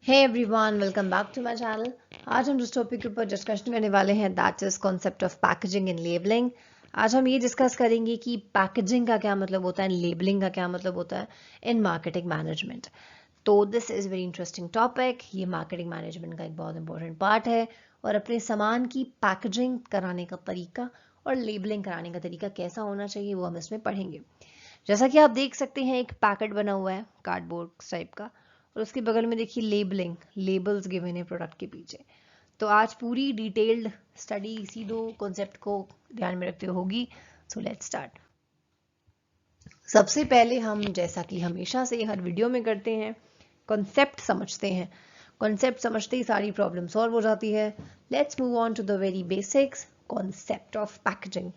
Hey everyone, welcome back to my channel. आज हम जिस टॉपिक के ऊपर डिस्कशन करने वाले हैं that is concept of packaging and labelling. आज हम ये डिस्कस करेंगे कि पैकेजिंग का क्या मतलब होता है, लेबलिंग का क्या मतलब होता है इन मार्केटिंग मैनेजमेंट। तो this is very interesting topic. ये मार्केटिंग मैनेजमेंट का एक बहुत इंपॉर्टेंट पार्ट है और अपने सामान की पैकेजिंग कराने का तरीका और लेबलिंग कराने का तरीका कैसा होना चाहिए वो हम इसमें पढ़ेंगे। जैसा कि आप देख सकते हैं, एक पैकेट बना हुआ है कार्डबोर्ड टाइप का और उसके बगल में देखिए लेबलिंग, लेबल्स गिवन है प्रोडक्ट के पीछे। तो आज पूरी डिटेल्ड स्टडी इसी दो कॉन्सेप्ट को ध्यान में रखते हुए होगी। So let's start. सबसे पहले हम, जैसा कि हमेशा से हर वीडियो में करते हैं, कॉन्सेप्ट समझते हैं। कॉन्सेप्ट समझते ही सारी प्रॉब्लम सॉल्व हो जाती है। Let's move on to the very basics concept of packaging.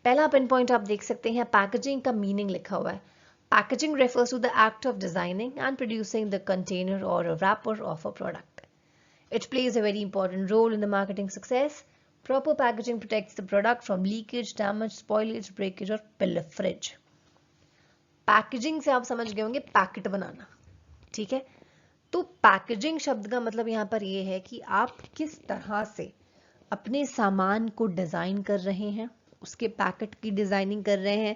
पहला पिन पॉइंट आप देख सकते हैं, पैकेजिंग का मीनिंग लिखा हुआ है। Packaging refers to the act of designing and producing the container or a wrapper of a product. It plays a very important role in the marketing success. Proper packaging protects the product from leakage, damage, spoilage, breakage और pilferage. Packaging से आप समझ गए होंगे packet बनाना, ठीक है। तो packaging शब्द का मतलब यहाँ पर ये है कि आप किस तरह से अपने सामान को डिजाइन कर रहे हैं, उसके पैकेट की डिजाइनिंग कर रहे हैं,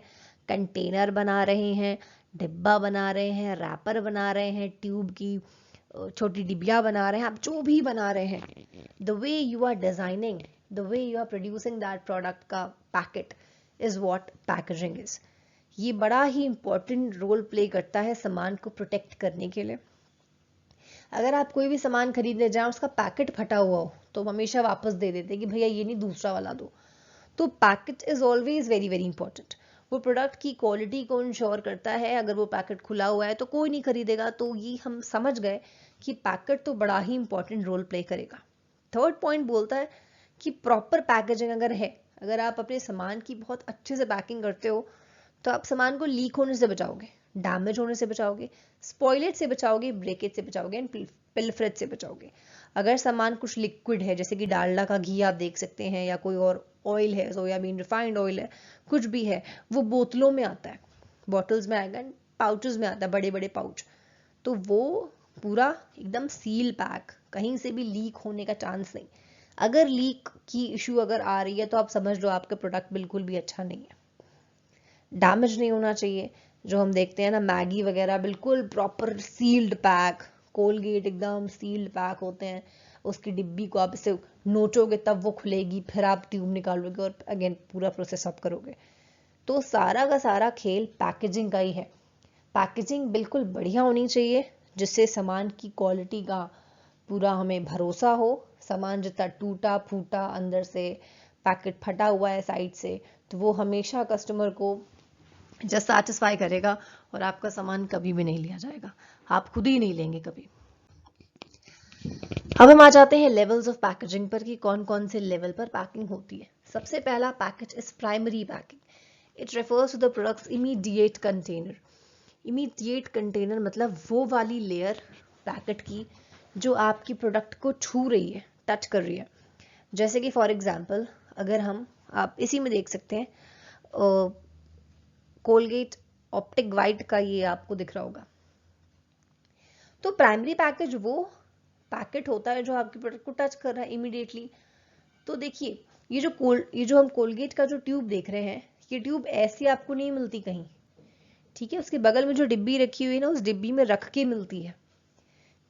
कंटेनर बना रहे हैं, डिब्बा बना रहे हैं, रैपर बना रहे हैं, ट्यूब की छोटी डिबिया बना रहे हैं, आप जो भी बना रहे हैं, the way you are designing, the way you are producing that product का packet is what packaging is. ये बड़ा ही इंपॉर्टेंट रोल प्ले करता है सामान को प्रोटेक्ट करने के लिए। अगर आप कोई भी सामान खरीदने जाएं, उसका पैकेट फटा हुआ हो तो हमेशा वापस दे देते कि भैया ये नहीं, दूसरा वाला दो। तो packet is always very very important. वो प्रोडक्ट की क्वालिटी को इंश्योर करता है। अगर वो पैकेट खुला हुआ है तो कोई नहीं खरीदेगा। तो ये हम समझ गए कि पैकेट तो बड़ा ही इंपॉर्टेंट रोल प्ले करेगा। थर्ड पॉइंट बोलता है कि प्रॉपर पैकेजिंग अगर है, अगर आप अपने सामान की बहुत अच्छे से पैकिंग करते हो तो आप सामान को लीक होने से बचाओगे, डैमेज होने से बचाओगे, स्पॉइलेज से बचाओगे, ब्रेकेज से बचाओगे एंड पिल्फरेज से बचाओगे। अगर सामान कुछ लिक्विड है, जैसे कि डालडा का घी आप देख सकते हैं, या कोई और ऑयल है, सोयाबीन रिफाइंड ऑयल है, कुछ भी है, वो बोतलों में आता है, बॉटल्स में आएगा, पाउचेस में आता है, बड़े बड़े पाउच। तो वो पूरा एकदम सील पैक, कहीं से भी लीक होने का चांस नहीं। अगर लीक की इशू अगर आ रही है तो आप समझ लो आपका प्रोडक्ट बिल्कुल भी अच्छा नहीं है। डैमेज नहीं होना चाहिए। जो हम देखते हैं ना, मैगी वगैरह बिल्कुल प्रॉपर सील्ड पैक, कोलगेट एकदम सील्ड पैक होते हैं। उसकी डिब्बी को आप इसे नोचोगे तब वो खुलेगी, फिर आप ट्यूब निकालोगे और अगेन पूरा प्रोसेस आप करोगे। तो सारा का सारा खेल पैकेजिंग का ही है। पैकेजिंग बिल्कुल बढ़िया होनी चाहिए जिससे सामान की क्वालिटी का पूरा हमें भरोसा हो। सामान जितना टूटा फूटा अंदर से, पैकेट फटा हुआ है साइड से, तो वो हमेशा कस्टमर को जस्ट सेटिस्फाई करेगा और आपका सामान कभी भी नहीं लिया जाएगा, आप खुद ही नहीं लेंगे कभी। अब हम आ जाते हैं लेवल्स ऑफ पैकेजिंग पर कि कौन कौन से लेवल पर पैकिंग होती है। सबसे पहला package is primary packing. It refers to the products immediate container. Immediate container मतलब वो वाली लेयर पैकेट की जो आपकी प्रोडक्ट को छू रही है, टच कर रही है। जैसे कि फॉर एग्जांपल, अगर हम, आप इसी में देख सकते हैं, कोलगेट ऑप्टिक वाइट का ये आपको दिख रहा होगा। तो प्राइमरी पैकेज वो पैकेट होता है जो आपके प्रोडक्ट को टच कर रहा है इमीडिएटली। तो देखिए, ये जो हम कोलगेट का जो ट्यूब देख रहे हैं, ये ट्यूब ऐसी आपको नहीं मिलती कहीं, ठीक है। उसके बगल में जो डिब्बी रखी हुई है ना, उस डिब्बी में रख के मिलती है,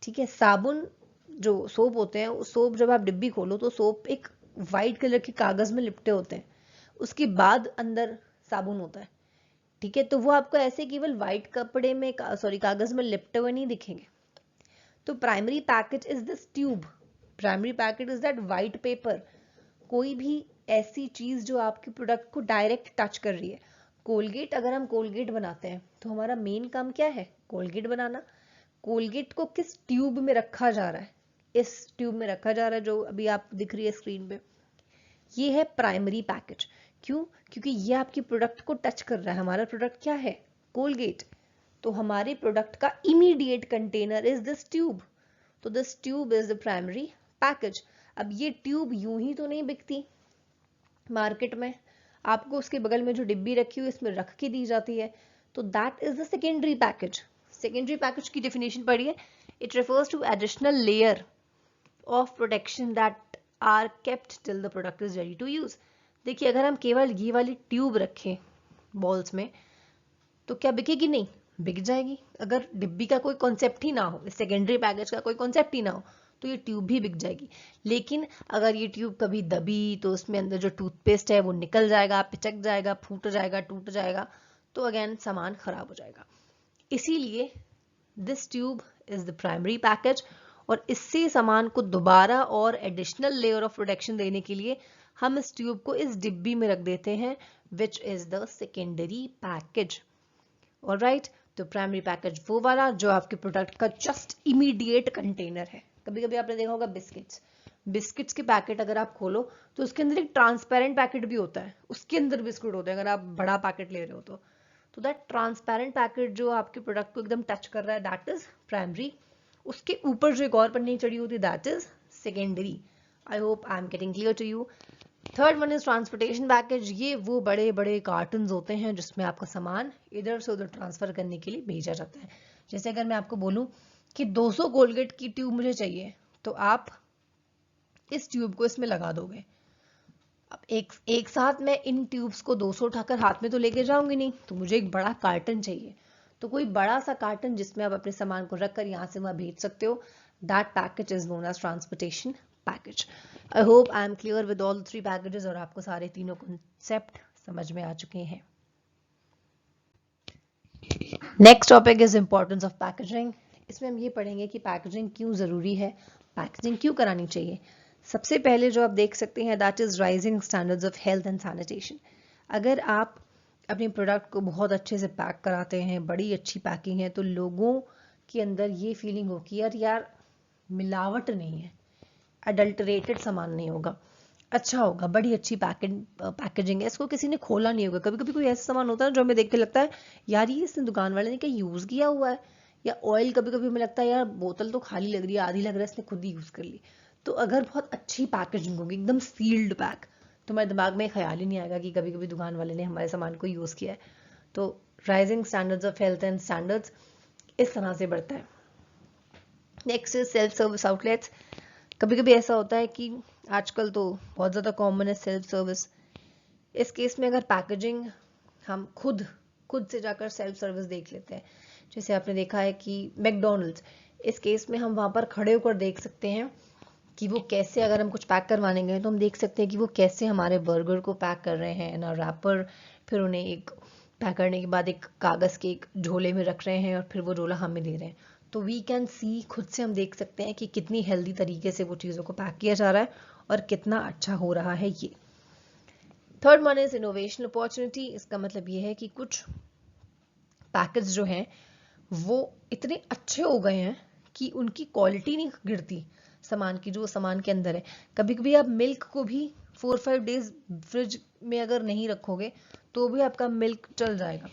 ठीक है। साबुन, जो सोप होते हैं, उस सोप जब आप डिब्बी खोलो तो सोप एक वाइट कलर के कागज में लिपटे होते हैं, उसके बाद अंदर साबुन होता है, ठीक है। तो वो आपको ऐसे केवल व्हाइट कपड़े में, कागज में लिपटे हुए नहीं दिखेंगे। तो primary package is this tube, primary package is that white paper, कोई भी ऐसी चीज जो आपके प्रोडक्ट को डायरेक्ट टच कर रही है। कोलगेट, अगर हम कोलगेट बनाते हैं तो हमारा मेन काम क्या है? कोलगेट बनाना। कोलगेट को किस ट्यूब में रखा जा रहा है? इस ट्यूब में रखा जा रहा है जो अभी आप दिख रही है स्क्रीन पे। ये है प्राइमरी पैकेज। क्यों? क्योंकि ये आपके प्रोडक्ट को टच कर रहा है। हमारा प्रोडक्ट क्या है? कोलगेट। तो हमारे प्रोडक्ट का immediate container is this tube. तो this tube is the primary package. अब ये ट्यूब यूं ही तो नहीं बिकती मार्केट में, आपको उसके बगल में जो डिब्बी रखी हुई इसमें रख के दी जाती है। तो that is the secondary package. Secondary package की डेफिनेशन पढ़िए, It refers to additional layer of protection that are kept till the product is ready to use. देखिए अगर हम केवल ये वाली ट्यूब रखें बॉल्स में तो क्या बिकेगी? नहीं, बिक जाएगी। अगर डिब्बी का कोई कॉन्सेप्ट ही ना हो, सेकेंडरी पैकेज का कोई कॉन्सेप्ट ही ना हो, तो ये ट्यूब भी बिक जाएगी। लेकिन अगर ये ट्यूब कभी दबी तो उसमें अंदर जो टूथपेस्ट है वो निकल जाएगा, पिचक जाएगा, फूट जाएगा, टूट जाएगा, तो अगेन सामान खराब हो जाएगा। इसीलिए this tube is the primary package, और इससे सामान को दोबारा और एडिशनल लेयर ऑफ प्रोटेक्शन देने के लिए हम इस ट्यूब को इस डिब्बी में रख देते हैं, which is the secondary package. Alright, तो प्राइमरी पैकेज वो वाला जो आपके प्रोडक्ट का जस्ट इमीडिएट कंटेनर है। कभी कभी आपने देखा होगा बिस्किट्स के पैकेट अगर आप खोलो तो उसके अंदर एक ट्रांसपेरेंट पैकेट भी होता है, उसके अंदर बिस्कुट होते हैं अगर आप बड़ा पैकेट ले रहे हो तो दैट ट्रांसपेरेंट पैकेट जो आपके प्रोडक्ट को एकदम टच कर रहा है, दैट इज प्राइमरी। उसके ऊपर जो एक और पन्नी चढ़ी होती है, that is secondary. I hope I am getting clear to you. Third one is transportation package. ये वो बड़े बड़े कार्टन्स होते हैं जिसमें आपका सामान इधर से उधर ट्रांसफर करने के लिए भेजा जाता है। जैसे अगर मैं आपको बोलूं कि 200 कोलगेट की ट्यूब मुझे चाहिए, तो आप इस ट्यूब को इसमें लगा दोगे। अब एक साथ मैं इन ट्यूब्स को 200 उठाकर हाथ में तो लेके जाऊंगी नहीं, तो मुझे एक बड़ा कार्टन चाहिए। तो कोई बड़ा सा कार्टन जिसमें आप अपने सामान को रखकर यहाँ से वहां भेज सकते हो, that package is known as transportation package. I hope I am clear with all 3 packages और आपको सारे तीनों कॉन्सेप्ट समझ में आ चुके हैं। Next topic is importance of packaging. इसमें हम ये पढ़ेंगे कि पैकेजिंग क्यों जरूरी है, पैकेजिंग क्यों करानी चाहिए। सबसे पहले जो आप देख सकते हैं, that is rising standards of health and sanitation. अगर आप अपने प्रोडक्ट को बहुत अच्छे से पैक कराते हैं, बड़ी अच्छी पैकिंग है, तो लोगों के अंदर ये फीलिंग हो कि यार मिलावट नहीं है, अडल्टरेटेड सामान नहीं होगा, अच्छा होगा, बड़ी अच्छी पैकेजिंग है, इसको किसी ने खोला नहीं होगा। कभी कभी कोई ऐसा सामान होता है जो हमें देख के लगता है यार ये इसने दुकान वाले ने कहीं यूज किया हुआ है, या ऑयल कभी कभी हमें लगता है यार बोतल तो खाली लग रही है, आधी लग रहा है इसने खुद ही यूज कर ली। तो अगर बहुत अच्छी पैकेजिंग होगी, एकदम सील्ड पैक, तो हमारे दिमाग में ख्याल ही नहीं आएगा कि कभी कभी दुकान वाले ने हमारे सामान को यूज किया है। तो rising standards of health and standards इस तरह से बढ़ता है। Next is self service outlets. कभी कभी ऐसा होता है कि आजकल तो बहुत ज्यादा कॉमन है सेल्फ सर्विस। इस केस में अगर पैकेजिंग हम खुद से जाकर सेल्फ सर्विस देख लेते हैं, जैसे आपने देखा है कि मैकडॉनल्ड्स, इस केस में हम वहां पर खड़े होकर देख सकते हैं कि वो कैसे, अगर हम कुछ पैक करवाने गए तो हम देख सकते हैं कि वो कैसे हमारे बर्गर को पैक कर रहे हैं ना रैपर, फिर उन्हें एक पैक करने के बाद एक कागज के एक झोले में रख रहे हैं और फिर वो झोला हमें दे रहे हैं। तो वी कैन सी, खुद से हम देख सकते हैं कि कितनी हेल्दी तरीके से वो चीज़ों को पैक किया जा रहा है और कितना अच्छा हो रहा है ये। Third one is innovation opportunity. इसका मतलब ये है कि कुछ पैकेज जो हैं वो इतने अच्छे हो गए हैं कि उनकी क्वालिटी नहीं गिरती सामान की, जो सामान के अंदर है। कभी कभी आप मिल्क को भी 4-5 डेज फ्रिज में अगर नहीं रखोगे तो भी आपका मिल्क चल जाएगा।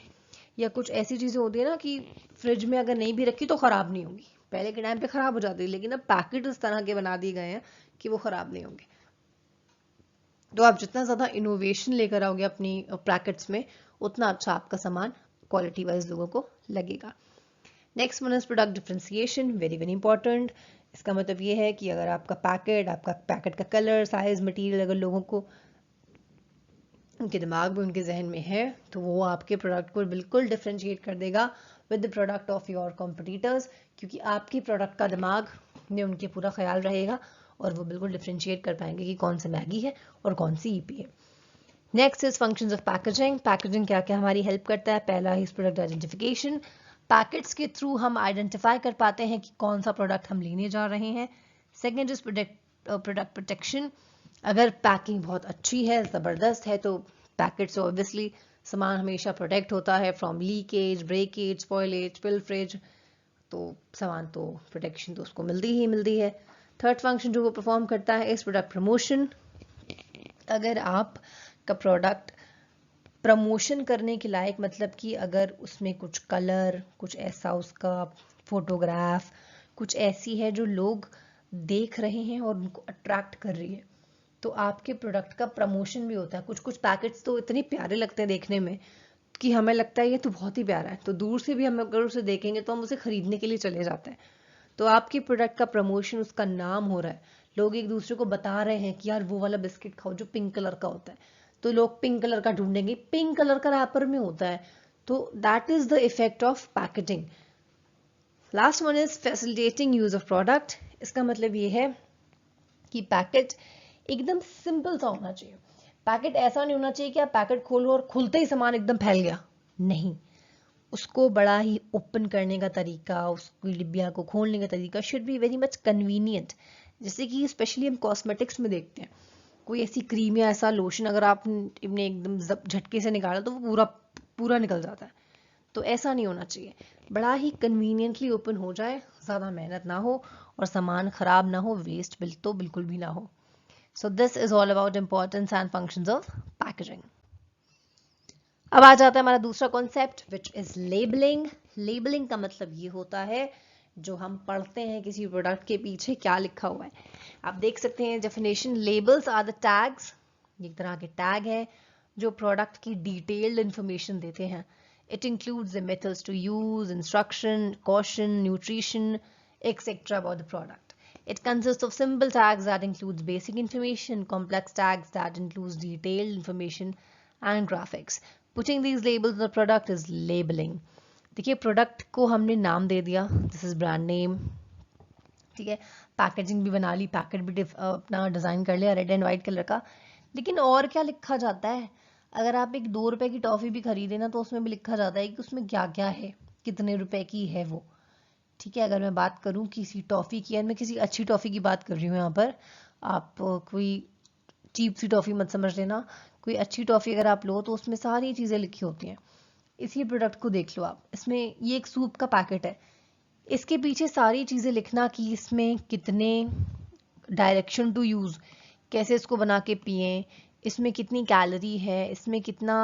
या कुछ ऐसी चीजें होती है ना कि फ्रिज में अगर नहीं भी रखी तो खराब नहीं होगी, पहले के टाइम पे खराब हो जाती है, लेकिन अब पैकेट इस तरह के बना दिए गए हैं कि वो खराब नहीं होंगे। तो आप जितना ज्यादा इनोवेशन लेकर आओगे अपनी पैकेट्स में, उतना अच्छा आपका सामान क्वालिटी वाइज लोगों को लगेगा। Next one is product differentiation, very very important. इसका मतलब ये है कि अगर आपका पैकेट का कलर, साइज, मटेरियल अगर लोगों को उनके दिमाग में, उनके जहन में है, तो वो आपके प्रोडक्ट को बिल्कुल डिफरेंशिएट कर देगा with the product of your competitors, क्योंकि आपके प्रोडक्ट का दिमाग में उनके पूरा ख्याल रहेगा और वो बिल्कुल डिफरेंशिएट कर पाएंगे कि कौन सा मैगी है और कौन सी ईपी है। Next is functions of packaging. Packaging क्या क्या हमारी हेल्प करता है। पहला है प्रोडक्ट आइडेंटिफिकेशन। पैकेट्स के थ्रू हम आइडेंटिफाई कर पाते हैं कि कौन सा प्रोडक्ट हम लेने जा रहे हैं। Second is product protection. अगर पैकिंग बहुत अच्छी है, जबरदस्त है, तो पैकेट से ऑब्वियसली सामान हमेशा प्रोटेक्ट होता है from leakage, breakage, spoilage, pilferage, तो सामान तो प्रोटेक्शन तो उसको मिलती ही मिलती है। थर्ड फंक्शन जो वो परफॉर्म करता है इस प्रोडक्ट प्रमोशन। अगर आप का प्रोडक्ट प्रमोशन करने के लायक, मतलब कि अगर उसमें कुछ कलर, कुछ ऐसा उसका फोटोग्राफ, कुछ ऐसी है जो लोग देख रहे हैं और उनको अट्रैक्ट कर रही है, तो आपके प्रोडक्ट का प्रमोशन भी होता है। कुछ कुछ पैकेट्स तो इतने प्यारे लगते हैं देखने में कि हमें लगता है ये तो बहुत ही प्यारा है, तो दूर से भी हम अगर उसे देखेंगे तो हम उसे खरीदने के लिए चले जाते हैं। तो आपके प्रोडक्ट का प्रमोशन, उसका नाम हो रहा है, लोग एक दूसरे को बता रहे हैं कि यार वो वाला बिस्किट खाओ जो पिंक कलर का होता है, तो लोग पिंक कलर का ढूंढेंगे, पिंक कलर का रैपर में होता है। तो that is the effect of packaging. Last one is facilitating use of product. इसका मतलब ये है कि पैकेट एकदम सिंपल सा होना चाहिए। पैकेट ऐसा नहीं होना चाहिए कि आप पैकेट खोलो और खुलते ही सामान एकदम फैल गया, नहीं। उसको बड़ा ही ओपन करने का तरीका, उसकी डिब्बिया को खोलने का तरीका should be very much convenient. जैसे कि स्पेशली हम कॉस्मेटिक्स में देखते हैं, कोई ऐसी क्रीम या ऐसा लोशन अगर आपने एकदम झटके से निकाला तो वो पूरा पूरा निकल जाता है। तो ऐसा नहीं होना चाहिए, बड़ा ही कन्वीनियंटली ओपन हो जाए, ज़्यादा मेहनत ना हो और सामान खराब ना हो, वेस्ट तो बिल्कुल भी ना हो। So this is all about importance and functions of packaging. अब आ जाता है हमारा दूसरा concept which is labelling. Labelling का मतलब ये होता है जो हम पढ़ते हैं किसी प्रोडक्ट के पीछे क्या लिखा हुआ है। आप देख सकते हैं definition, labels are the tags, एक तरह के टैग है जो प्रोडक्ट की डिटेल्ड इंफॉर्मेशन देते हैं। It includes the methods to use, instruction, caution, nutrition, etcetera about the product. It consists of simple tags that includes basic information, complex tags that includes detailed information and graphics. Putting these labels on the product is labeling. देखिए product को हमने नाम दे दिया, this is brand name, ठीक है, packaging भी बना ली, packet भी अपना डिजाइन कर लिया रेड एंड व्हाइट कलर का, लेकिन और क्या लिखा जाता है? अगर आप एक 2 रुपए की टॉफी भी खरीदे ना तो उसमें भी लिखा जाता है कि उसमें क्या क्या है, कितने रुपए की है वो, ठीक है। अगर मैं बात करूं किसी टॉफी की, मैं किसी अच्छी टॉफी की बात कर रही हूँ यहाँ पर, आप कोई चीप सी टॉफी मत समझ लेना, कोई अच्छी टॉफी अगर आप लो तो उसमें सारी चीजें लिखी होती हैं। इसी प्रोडक्ट को देख लो आप, इसमें ये एक सूप का पैकेट है, इसके पीछे सारी चीजें लिखना कि इसमें कितने डायरेक्शन टू यूज, कैसे इसको बना के पिए, इसमें कितनी कैलोरी है, इसमें कितना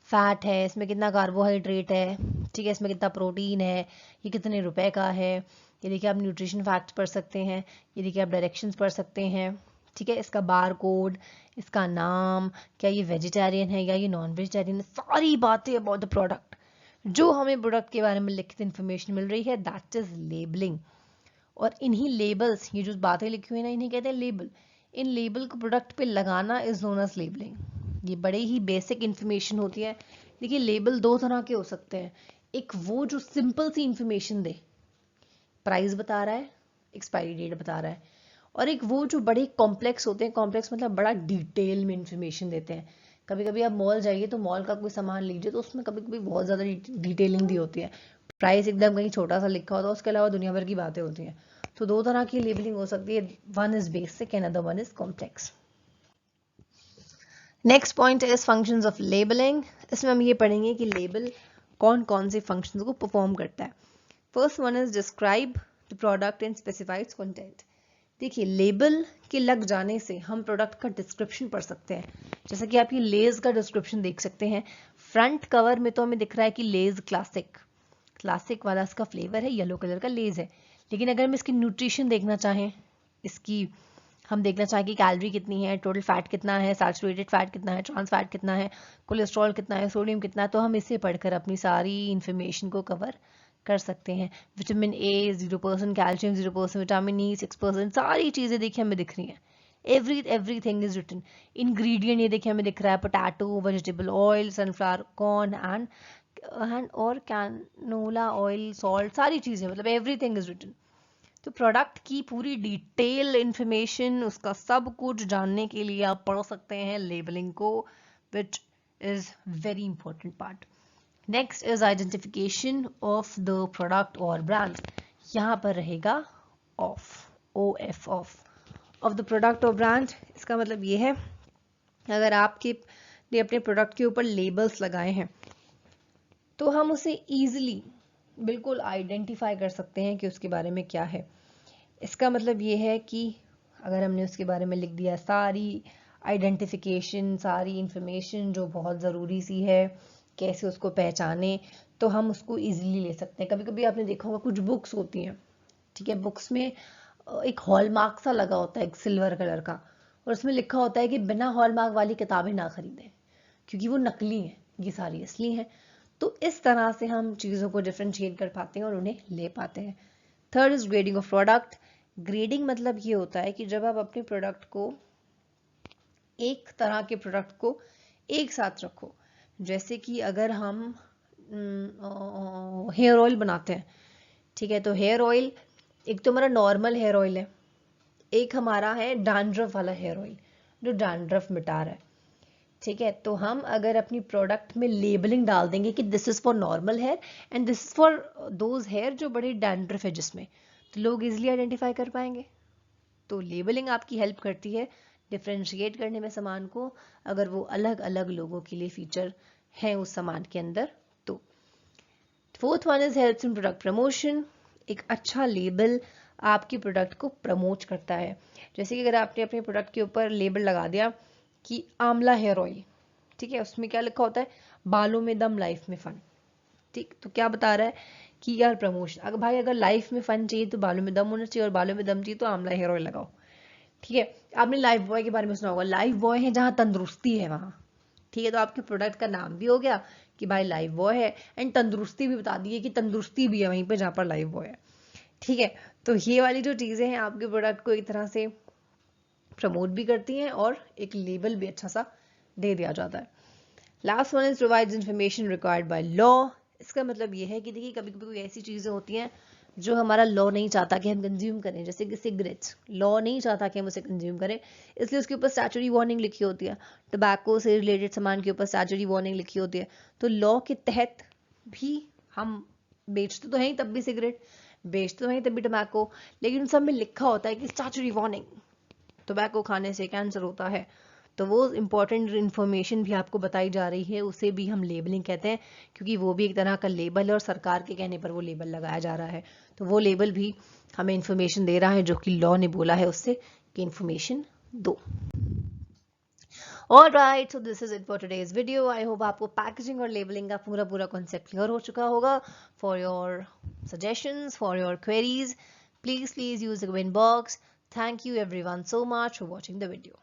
फैट है, इसमें कितना कार्बोहाइड्रेट है, ठीक है, इसमें कितना प्रोटीन है, ये कितने रुपए का है, ये देखिए आप न्यूट्रिशन फैक्ट पढ़ सकते हैं, ये देखिए आप डायरेक्शंस पढ़ सकते हैं, ठीक है, इसका बार कोड, इसका नाम, क्या ये वेजिटेरियन है या ये नॉन वेजिटेरियन है, सारी बातें अबाउट द प्रोडक्ट जो हमें प्रोडक्ट के बारे में लिखित इन्फॉर्मेशन मिल रही है, दैट इज लेबलिंग। और इन्हीं लेबल्स, ये जो बातें लिखी हुई है ना, इन्हें कहते हैं लेबल। इन लेबल को प्रोडक्ट पे लगाना इज नोन एज लेबलिंग। ये बड़े ही बेसिक इंफॉर्मेशन होती है। देखिए लेबल 2 तरह के हो सकते हैं, एक वो जो सिंपल सी इंफॉर्मेशन दे, प्राइस बता रहा है, एक्सपायरी डेट बता रहा है, और एक वो जो बड़े कॉम्प्लेक्स होते हैं, कॉम्प्लेक्स मतलब बड़ा डिटेल में इंफॉर्मेशन देते हैं। कभी कभी आप मॉल जाइए तो मॉल का कोई सामान लीजिए तो उसमें कभी कभी बहुत ज़्यादा डिटेलिंग दी होती है, प्राइस एकदम कहीं छोटा सा लिखा होता है, उसके अलावा दुनिया भर की बातें होती हैं। तो 2 तरह की लेबलिंग हो सकती है, one is basic and other one is complex. Next point is functions of labelling. इसमें हम ये पढ़ेंगे कि लेबल कौन कौन से फंक्शंस को परफॉर्म करता है। First one is describe the product and specified content. देखिए लेबल के लग जाने से हम प्रोडक्ट का डिस्क्रिप्शन पढ़ सकते हैं। जैसे कि आप ये लेज का डिस्क्रिप्शन देख सकते हैं, फ्रंट कवर में तो हमें दिख रहा है कि लेज क्लासिक, क्लासिक वाला इसका फ्लेवर है, येलो कलर का लेज है। लेकिन अगर हम इसकी न्यूट्रिशन देखना चाहें, इसकी हम देखना चाहें कि कैलोरी कितनी है, टोटल फैट कितना है, सैचुरेटेड फैट कितना है, ट्रांस फैट कितना है, कोलेस्ट्रॉल कितना है, सोडियम कितना है, तो हम इसे पढ़कर अपनी सारी इंफॉर्मेशन को कवर कर सकते हैं। Vitamin A 0%, calcium 0%, vitamin E 6%, सारी चीज़ें देखिए हमें दिख रही हैं। Everything is written. इंग्रेडिएंट ये देखिए हमें दिख रहा है, potato, vegetable oil, sunflower, corn and और कैनोला ऑयल, सॉल्ट, सारी चीज़ें, मतलब एवरीथिंग इज रिटन। तो प्रोडक्ट की पूरी डिटेल इंफॉर्मेशन, उसका सब कुछ जानने के लिए आप पढ़ सकते हैं लेबलिंग को, which is very important part. Next is identification of the product और ब्रांड। यहाँ पर रहेगा of, OF of the product और ब्रांड। इसका मतलब ये है अगर आपके ने अपने प्रोडक्ट के ऊपर लेबल्स लगाए हैं तो हम उसे इजीली बिल्कुल आइडेंटिफाई कर सकते हैं कि उसके बारे में क्या है। इसका मतलब ये है कि अगर हमने उसके बारे में लिख दिया सारी आइडेंटिफिकेशन, सारी इंफॉर्मेशन जो बहुत ज़रूरी सी है, कैसे उसको पहचाने, तो हम उसको इजीली ले सकते हैं। कभी कभी आपने देखा होगा कुछ बुक्स होती हैं, ठीक है, बुक्स में एक हॉलमार्क सा लगा होता है, एक सिल्वर कलर का, और उसमें लिखा होता है कि बिना हॉलमार्क वाली किताबें ना खरीदें क्योंकि वो नकली हैं, ये सारी असली हैं। तो इस तरह से हम चीज़ों को डिफ्रेंशिएट कर पाते हैं और उन्हें ले पाते हैं। Third is grading of product. Grading मतलब ये होता है कि जब आप अपने प्रोडक्ट को, एक तरह के प्रोडक्ट को एक साथ रखो, जैसे कि अगर हम हेयर ऑयल बनाते हैं, ठीक है, तो हेयर ऑयल एक तो हमारा नॉर्मल हेयर ऑयल है, एक हमारा है डैंड्रफ वाला हेयर ऑयल जो डैंड्रफ मिटा रहा है, ठीक है। तो हम अगर अपनी प्रोडक्ट में लेबलिंग डाल देंगे कि this is for normal hair and this is for those hair जो बड़ी डैंड्रफ है जिसमें, तो लोग इजिली आइडेंटिफाई कर पाएंगे। तो लेबलिंग आपकी हेल्प करती है डिफ्रेंशिएट करने में सामान को, अगर वो अलग अलग लोगों के लिए फीचर हैं उस सामान के अंदर। तो fourth one is helps in product promotion. एक अच्छा लेबल आपकी प्रोडक्ट को प्रमोट करता है। जैसे कि अगर आपने अपने प्रोडक्ट के ऊपर लेबल लगा दिया कि आंवला हेयर ऑयल, ठीक है, उसमें क्या लिखा होता है, बालों में दम लाइफ में फन, ठीक, तो क्या बता रहा है कि यार प्रमोशन, अगर भाई अगर लाइफ में फन चाहिए तो बालों में दम होना चाहिए, और बालों में दम चाहिए तो आंवला हेयर ऑयल लगाओ, ठीक है। आपने लाइफ बॉय के बारे में सुना होगा, लाइफ बॉय है जहां तंदुरुस्ती है वहां, ठीक है, तो आपके प्रोडक्ट का नाम भी हो गया कि भाई लाइफ बॉय है, एंड तंदुरुस्ती भी बता दी है कि तंदुरुस्ती भी है वहीं पे जहां पर लाइफ बॉय है, ठीक है। तो ये वाली जो चीजें हैं आपके प्रोडक्ट को एक तरह से प्रमोट भी करती हैं और एक लेबल भी अच्छा सा दे दिया जाता है। Last one is provides information required by law. इसका मतलब ये है कि देखिए कभी कभी कोई ऐसी चीजें होती हैं जो हमारा लॉ नहीं चाहता कि हम कंज्यूम करें, जैसे कि सिगरेट्स, लॉ नहीं चाहता कि हम उसे कंज्यूम करें, इसलिए उसके ऊपर स्टैट्यूटरी वार्निंग लिखी होती है। टोबैको से रिलेटेड सामान के ऊपर स्टैट्यूटरी वार्निंग लिखी होती है, तो लॉ के तहत भी हम बेचते तो हैं तब भी सिगरेट, बेचते तो हैं तब भी टोबैको, लेकिन उन सब में लिखा होता है कि स्टैट्यूटरी वार्निंग, टोबैको खाने से कैंसर होता है। तो वो इंपॉर्टेंट इन्फॉर्मेशन भी आपको बताई जा रही है, उसे भी हम लेबलिंग कहते हैं, क्योंकि वो भी एक तरह का लेबल है और सरकार के कहने पर वो लेबल लगाया जा रहा है। तो वो लेबल भी हमें इंफॉर्मेशन दे रहा है जो कि लॉ ने बोला है उससे कि इंफॉर्मेशन दो। Alright, so this is it for today's video. I hope आपको पैकेजिंग और लेबलिंग का पूरा पूरा कॉन्सेप्ट क्लियर हो चुका होगा. For your suggestions, for your queries, please use the comment box. Thank you everyone so much for watching the video.